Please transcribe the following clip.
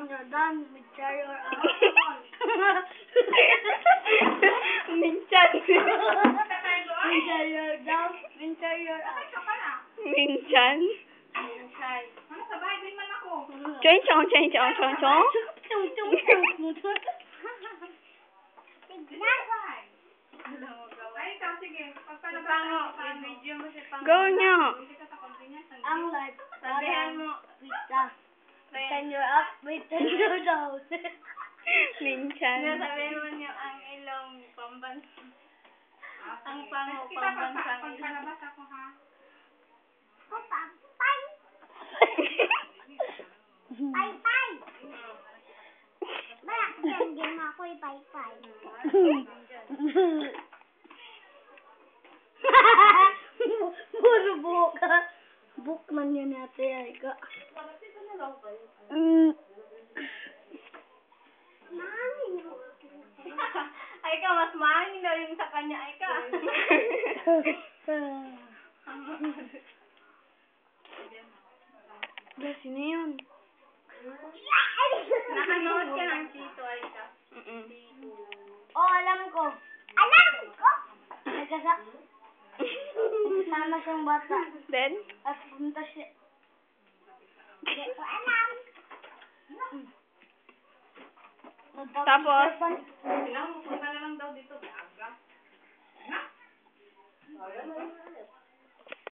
when you're done, Mincha, you're up. Minchan. Mincha, you're down. Mincha, you're up. Minchan. Minchay. Ano sa bahay? Din man ako. Chong chong chong chong chong chong. Tung, tung, tung, tung. Ay, ikaw, sige. Pango, i-video mo si Pango. Go nyo. Ang live. Sabihan mo. Pizza. Mincha, you're up. Mincha, you're down. Minchan. Sabihin mo niyo ang ilong pambansa. Ang pango pambansang ilong. Pagkalabas ako, ha? Pay-pay. Bakit game ako pay-pay? Puro buhok ka. Book man yun natin, ay ka. Ay ka, mas mahangin na rin sa kanya, ay ka. Sino yun? Nakanood ka ng Tito, ay ka. Oh, alam ko. Alam ko! Nagkasama siyang bata. Then? At punta siya. Hindi ko alam. Tapos? Sila, punta na lang daw dito. Aga.